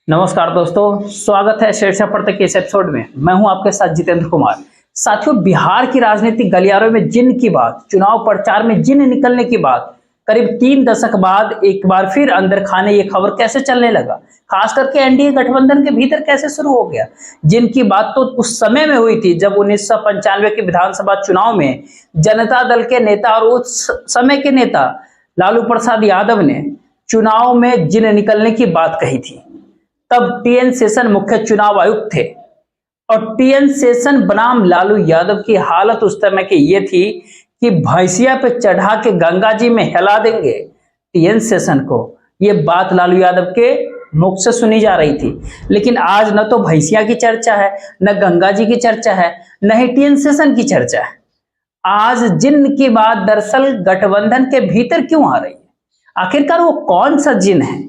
नमस्कार दोस्तों, स्वागत है शीर्षक पर तक के इस एपिसोड में। मैं हूं आपके साथ जितेंद्र कुमार। साथियों, बिहार की राजनीतिक गलियारों में जिन की बात, चुनाव प्रचार में जिन निकलने की बात, करीब 3 दशक बाद एक बार फिर अंदर खाने ये खबर कैसे चलने लगा, खास करके एनडीए गठबंधन के भीतर कैसे शुरू हो गया। जिनकी बात तो उस समय में हुई थी जब 1995 के विधानसभा चुनाव में जनता दल के नेता और उस समय के नेता लालू प्रसाद यादव ने चुनाव में जिन निकलने की बात कही थी। तब टीएन शेषन मुख्य चुनाव आयुक्त थे और टीएन शेषन बनाम लालू यादव की हालत उस समय की ये थी कि भैंसिया पे चढ़ा के गंगा जी में हिला देंगे टीएन शेषन को। ये बात लालू यादव के मुख से सुनी जा रही थी। लेकिन आज न तो भैंसिया की चर्चा है, न गंगा जी की चर्चा है, न ही टीएन शेषन की चर्चा है। आज जिन की बात दरअसल गठबंधन के भीतर क्यों आ रही है? आखिरकार वो कौन सा जिन है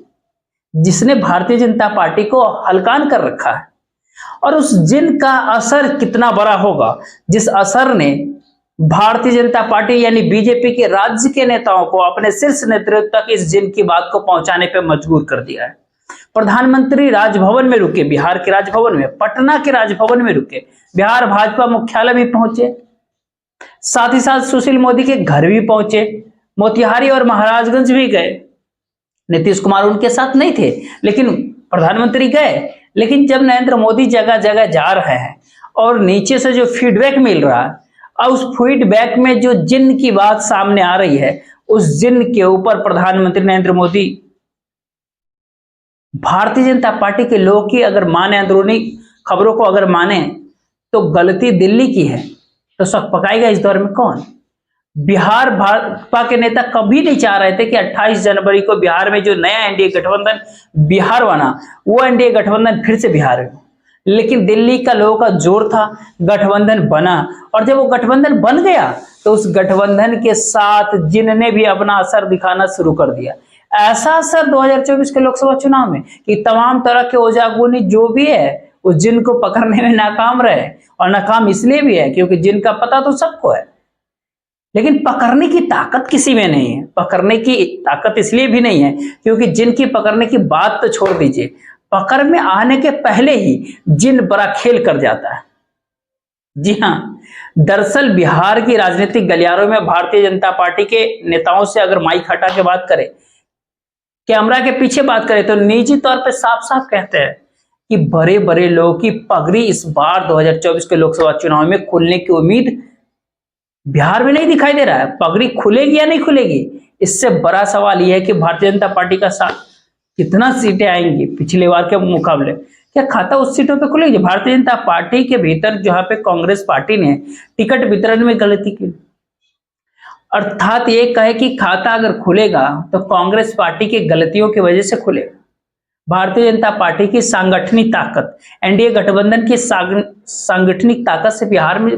जिसने भारतीय जनता पार्टी को हलकान कर रखा है, और उस जिन का असर कितना बड़ा होगा जिस असर ने भारतीय जनता पार्टी यानी बीजेपी के राज्य के नेताओं को अपने शीर्ष नेतृत्व तक इस जिन की बात को पहुंचाने पर मजबूर कर दिया है। प्रधानमंत्री राजभवन में रुके, बिहार के राजभवन में, पटना के राजभवन में रुके, बिहार भाजपा मुख्यालय भी पहुंचे, साथ ही साथ सुशील मोदी के घर भी पहुंचे, मोतिहारी और महाराजगंज भी गए। नीतीश कुमार उनके साथ नहीं थे, लेकिन प्रधानमंत्री गए। लेकिन जब नरेंद्र मोदी जगह जगह जा रहे हैं और नीचे से जो फीडबैक मिल रहा है, और उस फीडबैक में जो जिन की बात सामने आ रही है, उस जिन के ऊपर प्रधानमंत्री नरेंद्र मोदी भारतीय जनता पार्टी के लोग की अगर माने, अंदरूनी खबरों को अगर माने, तो गलती दिल्ली की है। तो शक पकाएगा इस दौर में कौन? बिहार भाजपा के नेता कभी नहीं चाह रहे थे कि 28 जनवरी को बिहार में जो नया एनडीए गठबंधन बिहार बना, वो एनडीए गठबंधन फिर से बिहार में। लेकिन दिल्ली का लोगों का जोर था, गठबंधन बना, और जब वो गठबंधन बन गया तो उस गठबंधन के साथ जिनने भी अपना असर दिखाना शुरू कर दिया। ऐसा असर 2024 के लोकसभा चुनाव में कि तमाम तरह के ओजागुनी जो भी है उस जिन को पकड़ने में नाकाम रहे। और नाकाम इसलिए भी है क्योंकि जिन का पता तो सबको है, लेकिन पकड़ने की ताकत किसी में नहीं है। पकड़ने की ताकत इसलिए भी नहीं है क्योंकि जिनकी पकड़ने की बात तो छोड़ दीजिए, पकड़ में आने के पहले ही जिन बड़ा खेल कर जाता है। जी हाँ, दरअसल बिहार की राजनीतिक गलियारों में भारतीय जनता पार्टी के नेताओं से अगर माइक हटा के बात करें, कैमरा के पीछे बात करें, तो निजी तौर पे साफ साफ कहते हैं कि बड़े बड़े लोगों की पगड़ी इस बार 2024 के लोकसभा चुनाव में खुलने की उम्मीद बिहार में नहीं दिखाई दे रहा है। पगड़ी खुलेगी या नहीं खुलेगी, इससे बड़ा सवाल यह है कि भारतीय जनता पार्टी का साथ कितना सीटें आएंगी पिछले बार के मुकाबले। क्या खाता उस सीटों पे खुलेगी? भारतीय जनता पार्टी के भीतर जहां पे कांग्रेस पार्टी ने टिकट वितरण में गलती की, अर्थात ये कहे कि खाता अगर खुलेगा तो कांग्रेस पार्टी की गलतियों की वजह से खुलेगा। भारतीय जनता पार्टी की सांगठनिक ताकत, एनडीए गठबंधन की सांगठनिक ताकत से बिहार में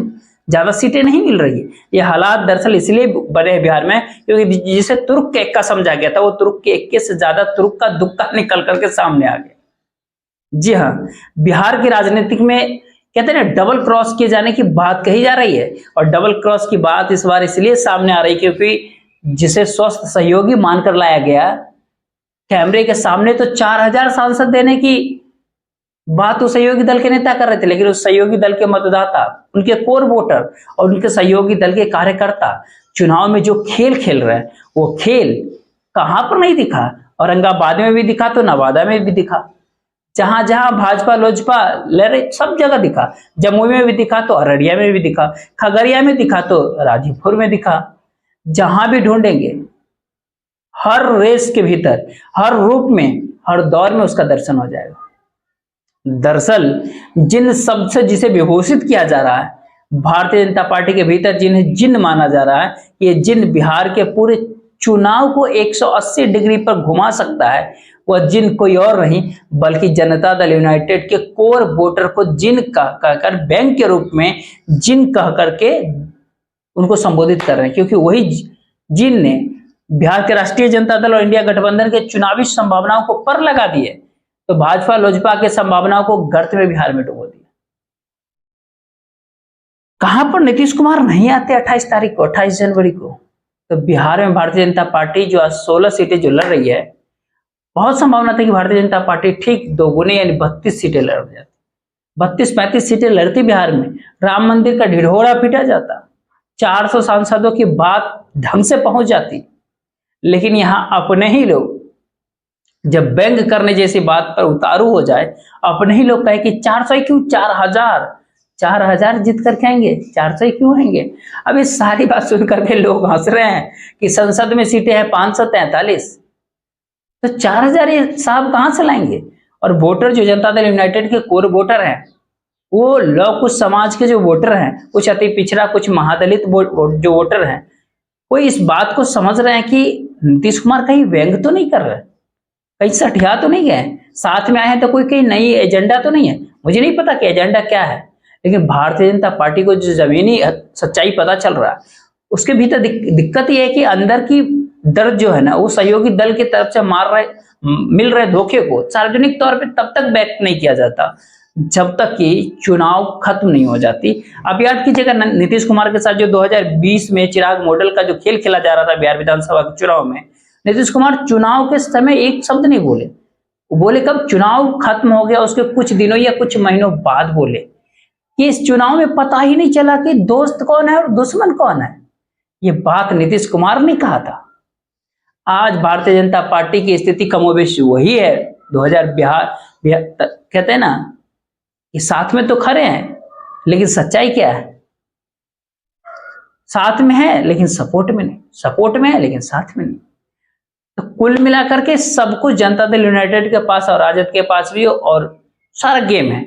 ज्यादा सीटें नहीं मिल रही है। ये हालात दरअसल इसलिए बने हैं बिहार में क्योंकि जिसे तुर्क के एक्का समझा गया था, वो तुर्क के एक्के से ज्यादा तुर्क का दुक्का निकल करके सामने आ गया। जी हाँ, बिहार की राजनीतिक में कहते हैं ना, डबल क्रॉस किए जाने की बात कही जा रही है। और डबल क्रॉस की बात इस बार इसलिए सामने आ रही है क्योंकि जिसे स्वस्थ सहयोगी मानकर लाया गया कैमरे के सामने, तो 4000 सांसद देने की बात उस सहयोगी दल के नेता कर रहे थे। लेकिन उस सहयोगी दल के मतदाता, उनके कोर वोटर और उनके सहयोगी दल के कार्यकर्ता चुनाव में जो खेल खेल रहे हैं, वो खेल कहां पर नहीं दिखा? औरंगाबाद में भी दिखा, तो नवादा में भी दिखा, जहां जहां भाजपा लोजपा लड़े सब जगह दिखा। जमुई में भी दिखा, तो अररिया में भी दिखा, खगड़िया में दिखा, तो राजीपुर में दिखा। जहां भी ढूंढेंगे, हर रेस के भीतर, हर रूप में, हर दौर में उसका दर्शन हो जाएगा। दरअसल जिन शब्द से जिसे विभूषित किया जा रहा है भारतीय जनता पार्टी के भीतर, जिन्हें जिन माना जा रहा है, ये जिन बिहार के पूरे चुनाव को 180 डिग्री पर घुमा सकता है। वह जिन कोई और नहीं बल्कि जनता दल यूनाइटेड के कोर वोटर को जिन कहकर, बैंक के रूप में जिन कह करके उनको संबोधित कर रहे हैं, क्योंकि वही जिन ने बिहार के राष्ट्रीय जनता दल और इंडिया गठबंधन के चुनावी संभावनाओं को पर लगा दिए, तो भाजपा लोजपा के संभावनाओं को गर्त में बिहार में डुबो दिया। कहां पर नीतीश कुमार नहीं आते 28 तारीख को, 28 जनवरी को, तो बिहार में भारतीय जनता पार्टी जो आज 16 सीटें जो लड़ रही है, बहुत संभावना थी कि भारतीय जनता पार्टी ठीक दोगुने यानी 32 सीटें लड़ जाती, 32-35 सीटें लड़ती बिहार में, राम मंदिर का ढिढोरा पीटा जाता, 400 सांसदों की बात ढंग से पहुंच जाती। लेकिन यहां अपने ही लोग जब व्यंग करने जैसी बात पर उतारू हो जाए, अपने ही लोग कहे कि 400 क्यों, 4000 जीत करके आएंगे, 400 क्यों आएंगे। अब इस सारी बात सुनकर के लोग हंस रहे हैं कि संसद में सीटें हैं 543, तो 4000 ये साहब कहां से लाएंगे। और वोटर जो जनता दल यूनाइटेड के कोर वोटर हैं, वो लव कुछ समाज के जो वोटर हैं, कुछ अति पिछड़ा, कुछ महादलित जो वोटर हैं, वो इस बात को समझ रहे हैं कि नीतीश कुमार कहीं व्यंग तो नहीं कर रहे, कहीं सठिया तो नहीं गए, साथ में आए हैं तो कोई कहीं नई एजेंडा तो नहीं है। मुझे नहीं पता कि एजेंडा क्या है, लेकिन भारतीय जनता पार्टी को जो जमीनी सच्चाई पता चल रहा है, उसके भीतर दिक्कत यह है कि अंदर की दर्द जो है ना, वो सहयोगी दल की तरफ से मिल रहे धोखे को सार्वजनिक तौर पे तब तक बैक नहीं किया जाता जब तक कि चुनाव खत्म नहीं हो जाती। अब याद कीजिएगा नीतीश कुमार के साथ जो 2020 में चिराग मॉडल का जो खेल खेला जा रहा था बिहार विधानसभा के चुनाव में, नीतीश कुमार चुनाव के समय एक शब्द नहीं बोले। वो बोले कब चुनाव खत्म हो गया उसके कुछ दिनों या कुछ महीनों बाद बोले कि इस चुनाव में पता ही नहीं चला कि दोस्त कौन है और दुश्मन कौन है। ये बात नीतीश कुमार ने कहा था। आज भारतीय जनता पार्टी की स्थिति कमोबेश वही है। 2000 कहते हैं ना कि साथ में तो खड़े हैं, लेकिन सच्चाई क्या है, साथ में है लेकिन सपोर्ट में नहीं, सपोर्ट में है लेकिन साथ में नहीं। तो कुल मिलाकर के सब कुछ जनता दल यूनाइटेड के पास और राजद के पास भी और सारा गेम है,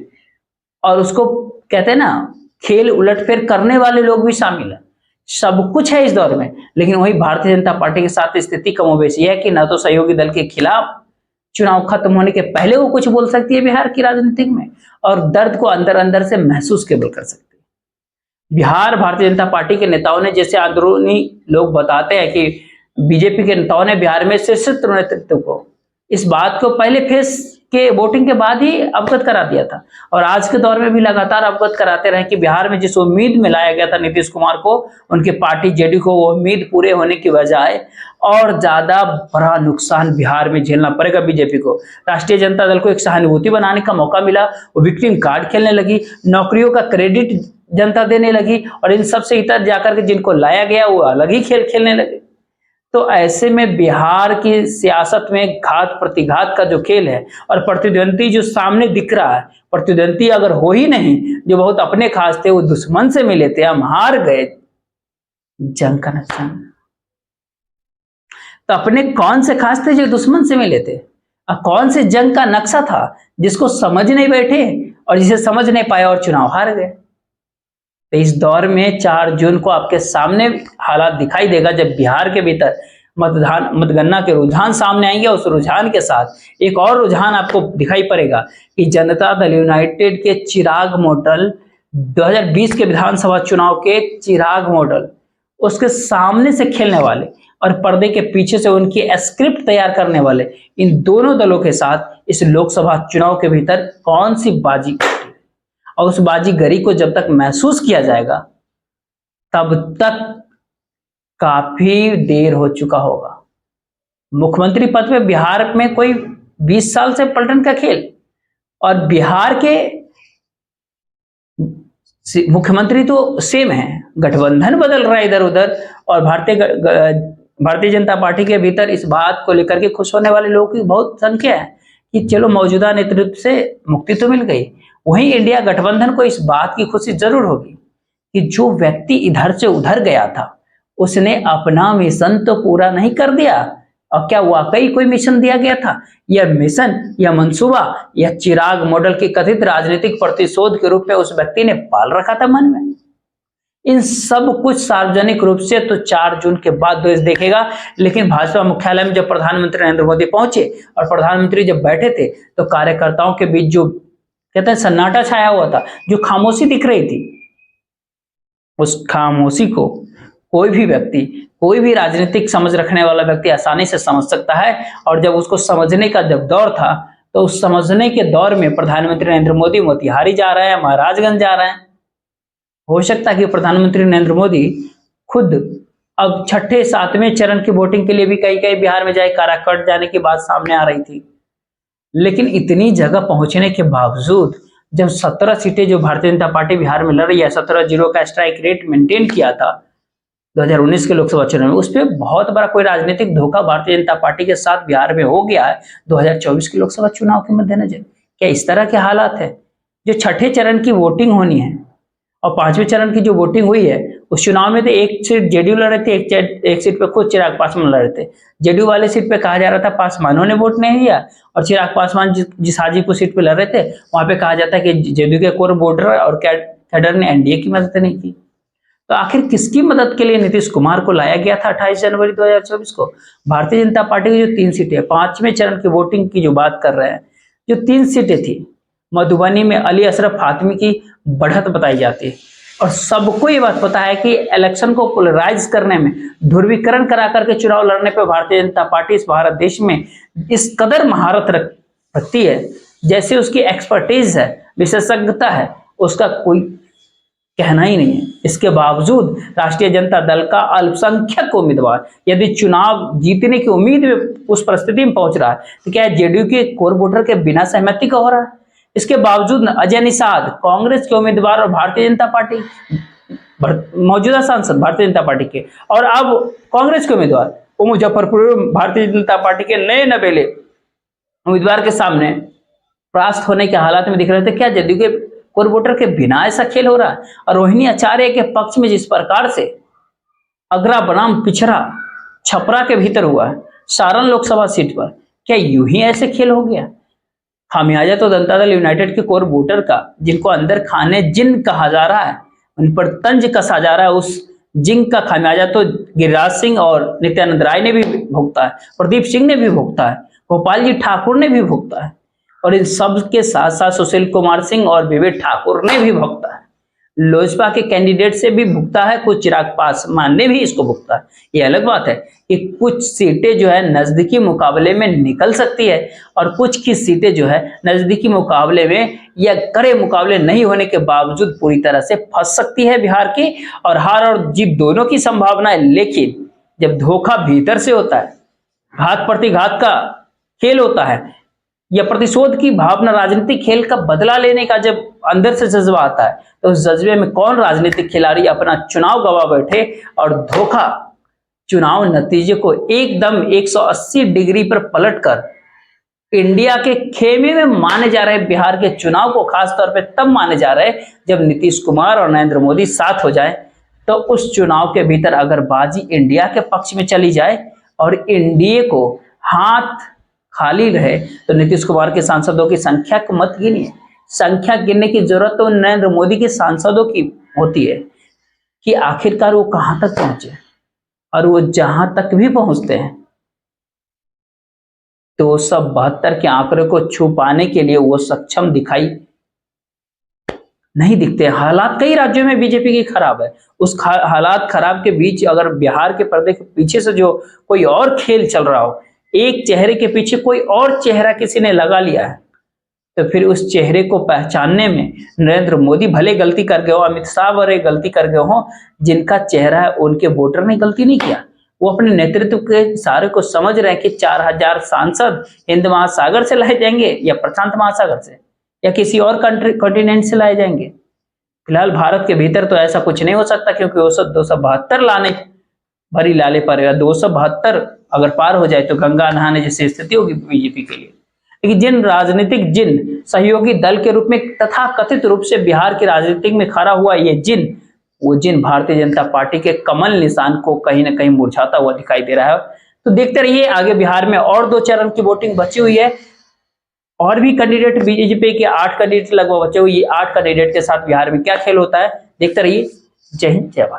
और उसको कहते हैं ना खेल उलटफेर करने वाले लोग भी शामिल है। सब कुछ है इस दौर में, लेकिन वही भारतीय जनता पार्टी के साथ स्थिति कमोबेश है कि न तो सहयोगी दल के खिलाफ चुनाव खत्म होने के पहले वो कुछ बोल सकती है बिहार की राजनीति में, और दर्द को अंदर अंदर से महसूस केवल कर सकती है। बिहार भारतीय जनता पार्टी के नेताओं ने, जैसे अंदरूनी लोग बताते हैं कि बीजेपी के नेताओं ने बिहार में शीर्ष नेतृत्व को इस बात को पहले फेस के वोटिंग के बाद ही अवगत करा दिया था, और आज के दौर में भी लगातार अवगत कराते रहे कि बिहार में जिस उम्मीद में लाया गया था नीतीश कुमार को, उनकी पार्टी जेडीयू को, वो उम्मीद पूरे होने की बजाय और ज्यादा बड़ा नुकसान बिहार में झेलना पड़ेगा बीजेपी को। राष्ट्रीय जनता दल को एक सहानुभूति बनाने का मौका मिला, वो विक्टिम कार्ड खेलने लगी, नौकरियों का क्रेडिट जनता देने लगी, और इन सबसे इतर जाकर के जिनको लाया गया वो अलग ही खेल खेलने लगे। तो ऐसे में बिहार की सियासत में घात प्रतिघात का जो खेल है, और प्रतिद्वंदी जो सामने दिख रहा है, प्रतिद्वंदी अगर हो ही नहीं, जो बहुत अपने खास थे वो दुश्मन से मिले थे, हम हार गए, जंग का नक्शा। तो अपने कौन से खास थे जो दुश्मन से मिले थे, और कौन से जंग का नक्शा था जिसको समझ नहीं बैठे और जिसे समझ नहीं पाया और चुनाव हार गए। तो इस दौर में 4 जून को आपके सामने हालात दिखाई देगा, जब बिहार के भीतर मतगणना के रुझान सामने आएंगे। उस रुझान के साथ एक और रुझान आपको दिखाई पड़ेगा कि जनता दल यूनाइटेड के चिराग मॉडल, 2020 के विधानसभा चुनाव के चिराग मॉडल, उसके सामने से खेलने वाले और पर्दे के पीछे से उनकी स्क्रिप्ट तैयार करने वाले इन दोनों दलों के साथ इस लोकसभा चुनाव के भीतर कौन सी बाजी, और उस बाजीगरी को जब तक महसूस किया जाएगा तब तक काफी देर हो चुका होगा। मुख्यमंत्री पद पे बिहार में कोई 20 साल से पलटन का खेल, और बिहार के मुख्यमंत्री तो सेम है, गठबंधन बदल रहा है इधर उधर, और भारतीय जनता पार्टी के भीतर इस बात को लेकर के खुश होने वाले लोगों की बहुत संख्या है कि चलो मौजूदा नेतृत्व से मुक्ति तो मिल गई। वहीं इंडिया गठबंधन को इस बात की खुशी जरूर होगी कि जो व्यक्ति इधर से उधर गया था उसने अपना मिशन तो पूरा नहीं कर दिया। और क्या वाकई कोई मिशन दिया गया था? यह मिशन या मंसूबा या चिराग मॉडल के कथित राजनीतिक प्रतिशोध के रूप में उस व्यक्ति ने पाल रखा था मन में। इन सब कुछ सार्वजनिक रूप से तो 4 जून के बाद देश देखेगा। लेकिन भाजपा मुख्यालय में जब प्रधानमंत्री नरेंद्र मोदी पहुंचे और प्रधानमंत्री जब बैठे थे, तो कार्यकर्ताओं के बीच जो कहते हैं सन्नाटा छाया हुआ था, जो खामोशी दिख रही थी, उस खामोशी को कोई भी व्यक्ति, कोई भी राजनीतिक समझ रखने वाला व्यक्ति आसानी से समझ सकता है। और जब उसको समझने का जब दौर था, तो उस समझने के दौर में प्रधानमंत्री नरेंद्र मोदी मोतिहारी जा रहे हैं, महाराजगंज जा रहे हैं। हो सकता है कि प्रधानमंत्री नरेंद्र मोदी खुद अब छठे सातवें चरण की वोटिंग के लिए भी कई कई बिहार में जाए, कारा कट जाने की बात सामने आ रही थी। लेकिन इतनी जगह पहुंचने के बावजूद जब 17 सीटें जो भारतीय जनता पार्टी बिहार में लड़ रही है, 17-0 का स्ट्राइक रेट मेंटेन किया था 2019 के लोकसभा चुनाव में, उस पर बहुत बड़ा कोई राजनीतिक धोखा भारतीय जनता पार्टी के साथ बिहार में हो गया है 2024 के लोकसभा चुनाव के मद्देनजर। क्या इस तरह के हालात है? जो छठे चरण की वोटिंग होनी है और पांचवें चरण की जो वोटिंग हुई है, उस चुनाव में तो एक सीट जेडीयू लड़ रहे थे, एक सीट पे खुद चिराग पासवान लड़ रहे थे। जेडीयू वाले सीट पे कहा जा रहा था पासवानों ने वोट नहीं दिया, और चिराग पासवान जिस हाजीपुर सीट पे लड़ रहे थे वहां पे कहा जाता है कि जेडीयू के कोर वोटर और कैडर ने एनडीए की मदद नहीं की। तो आखिर किसकी मदद के लिए नीतीश कुमार को लाया गया था 28 जनवरी 2024 को? भारतीय जनता पार्टी की जो 3 सीटें, पांचवें चरण की वोटिंग की जो बात कर रहे हैं, जो 3 सीटें थी, मधुबनी में अली अशरफ फातमी की बढ़त बताई जाती है, और सबको ये बात पता है कि इलेक्शन को पोलराइज करने में, ध्रुवीकरण करा करके चुनाव लड़ने पे भारतीय जनता पार्टी इस भारत देश में इस कदर महारत रखती है, जैसे उसकी एक्सपर्टीज है, विशेषज्ञता है, उसका कोई कहना ही नहीं है। इसके बावजूद राष्ट्रीय जनता दल का अल्पसंख्यक उम्मीदवार यदि चुनाव जीतने की उम्मीद में उस परिस्थिति में पहुंच रहा है, तो क्या जेडीयू के कोर वोटर के बिना सहमति का हो रहा है? इसके बावजूद अजय निषाद कांग्रेस के उम्मीदवार और भारतीय जनता पार्टी मौजूदा सांसद भारतीय जनता पार्टी के, और अब कांग्रेस के उम्मीदवार वो मुजफ्फरपुर भारतीय जनता पार्टी के नए नवेले उम्मीदवार के सामने परास्त होने के हालात में दिख रहे थे। क्या जेडीयू के कोर वोटर के बिना ऐसा खेल हो रहा है? और रोहिणी आचार्य के पक्ष में जिस प्रकार से अगरा बनाम पिछड़ा छपरा के भीतर हुआ है सारण लोकसभा सीट पर, क्या यूं ही ऐसे खेल हो गया? खामियाजा तो जनता दल यूनाइटेड के कोर वोटर का, जिनको अंदर खाने जिन कहा जा रहा है, उन पर तंज कसा जा रहा है, उस जिंक का खामियाजा तो गिरिराज सिंह और नित्यानंद राय ने भी भुगता है, प्रदीप सिंह ने भी भुगता है, गोपाल जी ठाकुर ने भी भुगता है, और इन सब के साथ साथ सुशील कुमार सिंह और विवेक ठाकुर ने भी भुगता है। लोजपा के कैंडिडेट से भी भुगता है, कुछ चिराग पासवान ने भी इसको भुगता है। ये अलग बात है कि कुछ सीटें जो है नजदीकी मुकाबले में निकल सकती है, और कुछ की सीटें जो है नजदीकी मुकाबले में या कड़े मुकाबले नहीं होने के बावजूद पूरी तरह से फंस सकती है बिहार की, और हार और जीत दोनों की संभावना है। लेकिन जब धोखा भीतर से होता है, घात प्रतिघात का खेल होता है, या प्रतिशोध की भावना, राजनीतिक खेल का बदला लेने का जब अंदर से जज्बा आता है, तो उस जज्बे में कौन राजनीतिक खिलाड़ी अपना चुनाव गवा बैठे और धोखा चुनाव नतीजे को एकदम 180 डिग्री पर पलटकर इंडिया के खेमे में माने जा रहे बिहार के चुनाव को खासतौर पे तब माने जा रहे जब नीतीश कुमार और नरेंद्र मोदी साथ हो जाए। तो उस चुनाव के भीतर अगर बाजी इंडिया के पक्ष में चली जाए और एनडीए को हाथ खाली रहे, तो नीतीश कुमार के सांसदों की संख्या को मत गिनिए। संख्या गिनने की जरूरत तो नरेंद्र मोदी के सांसदों की होती है कि आखिरकार वो कहां तक पहुंचे, और वो जहां तक भी पहुंचते हैं तो 72 के आंकड़े को छू पाने के लिए वो सक्षम दिखाई नहीं दिखते। हालात कई राज्यों में बीजेपी की खराब है, उस हालात खराब के बीच अगर बिहार के पर्दे के पीछे से जो कोई और खेल चल रहा हो, एक चेहरे के पीछे कोई और चेहरा किसी ने लगा लिया है, तो फिर उस चेहरे को पहचानने में नरेंद्र मोदी भले गलती कर गए हो, अमित शाह वगैरह गलती कर गए हो, जिनका चेहरा है उनके वोटर ने गलती नहीं किया। वो अपने नेतृत्व के सारे को समझ रहे हैं कि 4000 सांसद हिंद महासागर से लाए जाएंगे या प्रशांत महासागर से या किसी और कॉन्टिनेंट से लाए जाएंगे। फिलहाल भारत के भीतर तो ऐसा कुछ नहीं हो सकता, क्योंकि वो 272 लाने भरी लाले पड़ेगा। 272 अगर पार हो जाए तो गंगा नहाने जैसी स्थिति होगी बीजेपी के लिए। लेकिन जिन राजनीतिक जिन सहयोगी दल के रूप में तथा कथित रूप से बिहार की राजनीति में खड़ा हुआ ये जिन, वो जिन भारतीय जनता पार्टी के कमल निशान को कहीं ना कहीं मुरझाता हुआ दिखाई दे रहा है। तो देखते रहिए आगे बिहार में और 2 चरण की वोटिंग बची हुई है, और भी कैंडिडेट बीजेपी के 8 कैंडिडेट लगभग बचे हुए, 8 कैंडिडेट के साथ बिहार में क्या खेल होता है देखते रहिए। जय हिंद, जय भारत।